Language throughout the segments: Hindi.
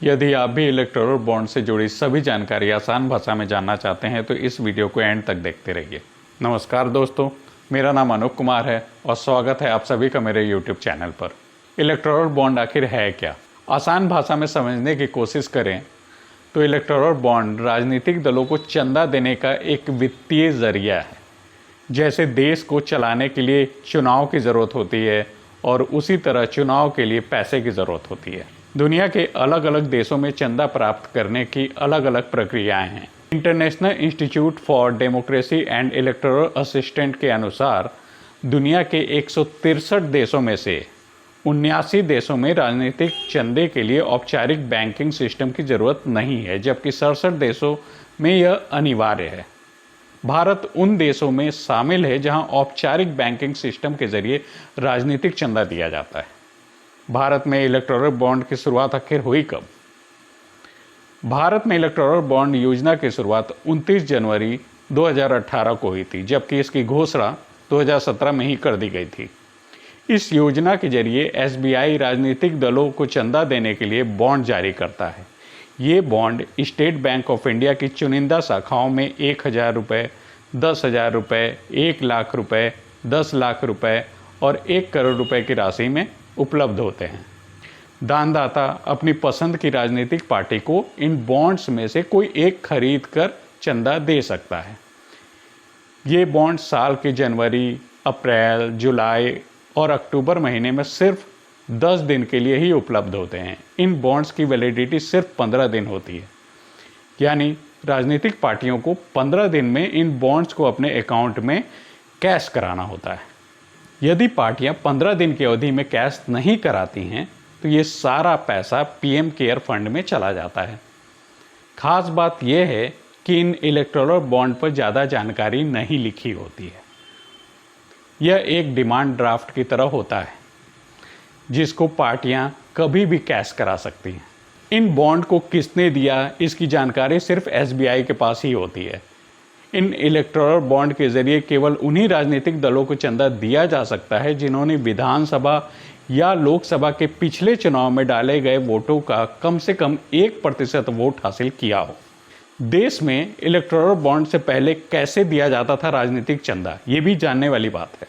यदि आप भी इलेक्टोरल बॉन्ड से जुड़ी सभी जानकारी आसान भाषा में जानना चाहते हैं तो इस वीडियो को एंड तक देखते रहिए। नमस्कार दोस्तों, मेरा नाम अनूप कुमार है और स्वागत है आप सभी का मेरे यूट्यूब चैनल पर। इलेक्टोरल बॉन्ड आखिर है क्या? आसान भाषा में समझने की कोशिश करें तो इलेक्टोरल बॉन्ड राजनीतिक दलों को चंदा देने का एक वित्तीय जरिया है। जैसे देश को चलाने के लिए चुनाव की ज़रूरत होती है और उसी तरह चुनाव के लिए पैसे की ज़रूरत होती है। दुनिया के अलग अलग देशों में चंदा प्राप्त करने की अलग अलग प्रक्रियाएं हैं। International institute for democracy and electoral assistant के अनुसार दुनिया के 163 देशों में से 79 देशों में राजनीतिक चंदे के लिए औपचारिक बैंकिंग सिस्टम की ज़रूरत नहीं है, जबकि 67 देशों में यह अनिवार्य है। भारत उन देशों में शामिल है जहां औपचारिक बैंकिंग सिस्टम के जरिए राजनीतिक चंदा दिया जाता है। भारत में इलेक्टोरल बॉन्ड की शुरुआत आखिर हुई कब? भारत में इलेक्टोरल बॉन्ड योजना की शुरुआत 29 जनवरी 2018 को हुई थी, जबकि इसकी घोषणा 2017 में ही कर दी गई थी। इस योजना के जरिए एसबीआई राजनीतिक दलों को चंदा देने के लिए बॉन्ड जारी करता है। ये bond state bank of India की चुनिंदा शाखाओं में 1,000 रुपये, 10,000 रुपये, 1 लाख रुपये, 10 लाख रुपये और 1 करोड़ रुपये की राशि में उपलब्ध होते हैं। दानदाता अपनी पसंद की राजनीतिक पार्टी को इन बॉन्ड्स में से कोई एक खरीद कर चंदा दे सकता है। ये बॉन्ड साल के जनवरी, अप्रैल, जुलाई और अक्टूबर महीने में सिर्फ 10 दिन के लिए ही उपलब्ध होते हैं। इन बॉन्ड्स की वैलिडिटी सिर्फ 15 दिन होती है, यानी राजनीतिक पार्टियों को 15 दिन में इन बॉन्ड्स को अपने अकाउंट में कैश कराना होता है। यदि पार्टियां 15 दिन की अवधि में कैश नहीं कराती हैं तो ये सारा पैसा पीएम केयर फंड में चला जाता है। खास बात यह है कि इन इलेक्टोरल बॉन्ड पर ज़्यादा जानकारी नहीं लिखी होती है। यह एक डिमांड ड्राफ्ट की तरह होता है जिसको पार्टियां कभी भी कैश करा सकती हैं। इन बॉन्ड को किसने दिया, इसकी जानकारी सिर्फ एसबीआई के पास ही होती है। इन इलेक्टोरल बॉन्ड के जरिए केवल उन्हीं राजनीतिक दलों को चंदा दिया जा सकता है जिन्होंने विधानसभा या लोकसभा के पिछले चुनाव में डाले गए वोटों का कम से कम 1% वोट हासिल किया हो। देश में इलेक्टोरल बॉन्ड से पहले कैसे दिया जाता था राजनीतिक चंदा, ये भी जानने वाली बात है।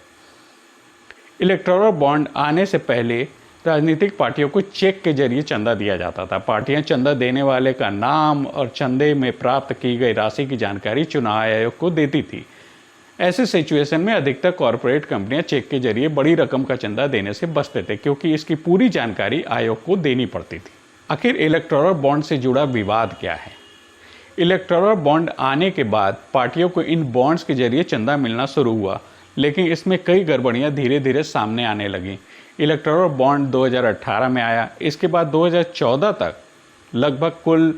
इलेक्टोरल बॉन्ड आने से पहले राजनीतिक पार्टियों को चेक के जरिए चंदा दिया जाता था। पार्टियां चंदा देने वाले का नाम और चंदे में प्राप्त की गई राशि की जानकारी चुनाव आयोग को देती थी। ऐसे सिचुएशन में अधिकतर कॉरपोरेट कंपनियां चेक के जरिए बड़ी रकम का चंदा देने से बचते थे, क्योंकि इसकी पूरी जानकारी आयोग को देनी पड़ती थी। आखिर इलेक्टोरल बॉन्ड से जुड़ा विवाद क्या है? इलेक्टोरल बॉन्ड आने के बाद पार्टियों को इन बॉन्ड्स के जरिए चंदा मिलना शुरू हुआ, लेकिन इसमें कई गड़बड़ियां धीरे धीरे सामने आने लगीं। इलेक्टोरल बॉन्ड 2018 में आया। इसके बाद 2014 तक लगभग कुल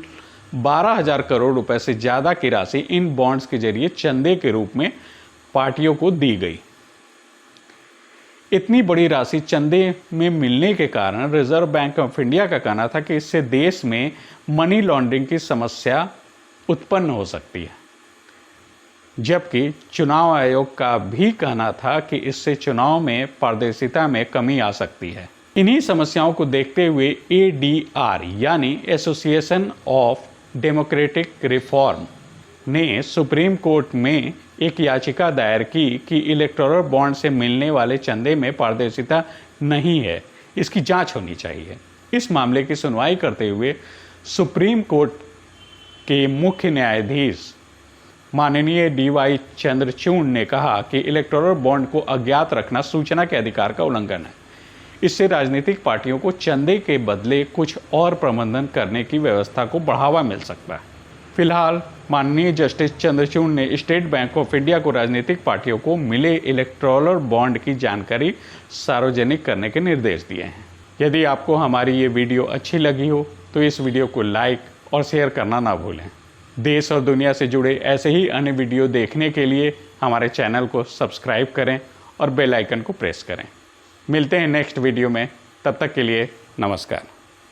12,000 करोड़ रुपए से ज़्यादा की राशि इन बॉन्ड्स के जरिए चंदे के रूप में पार्टियों को दी गई। इतनी बड़ी राशि चंदे में मिलने के कारण रिजर्व बैंक ऑफ इंडिया का कहना था कि इससे देश में मनी लॉन्ड्रिंग की समस्या उत्पन्न हो सकती है, जबकि चुनाव आयोग का भी कहना था कि इससे चुनाव में पारदर्शिता में कमी आ सकती है। इन्हीं समस्याओं को देखते हुए एडीआर यानी एसोसिएशन ऑफ डेमोक्रेटिक रिफॉर्म ने सुप्रीम कोर्ट में एक याचिका दायर की कि इलेक्टोरल बॉन्ड से मिलने वाले चंदे में पारदर्शिता नहीं है, इसकी जांच होनी चाहिए। इस मामले की सुनवाई करते हुए सुप्रीम कोर्ट के मुख्य न्यायाधीश माननीय डीवाई चंद्रचूड़ ने कहा कि इलेक्टोरल बॉन्ड को अज्ञात रखना सूचना के अधिकार का उल्लंघन है। इससे राजनीतिक पार्टियों को चंदे के बदले कुछ और प्रबंधन करने की व्यवस्था को बढ़ावा मिल सकता है। फिलहाल माननीय जस्टिस चंद्रचूड़ ने स्टेट बैंक ऑफ इंडिया को राजनीतिक पार्टियों को मिले इलेक्टोरल बॉन्ड की जानकारी सार्वजनिक करने के निर्देश दिए हैं। यदि आपको हमारी ये वीडियो अच्छी लगी हो तो इस वीडियो को लाइक और शेयर करना ना भूलें। देश और दुनिया से जुड़े ऐसे ही अन्य वीडियो देखने के लिए हमारे चैनल को सब्सक्राइब करें और बेल आइकन को प्रेस करें। मिलते हैं नेक्स्ट वीडियो में, तब तक के लिए नमस्कार।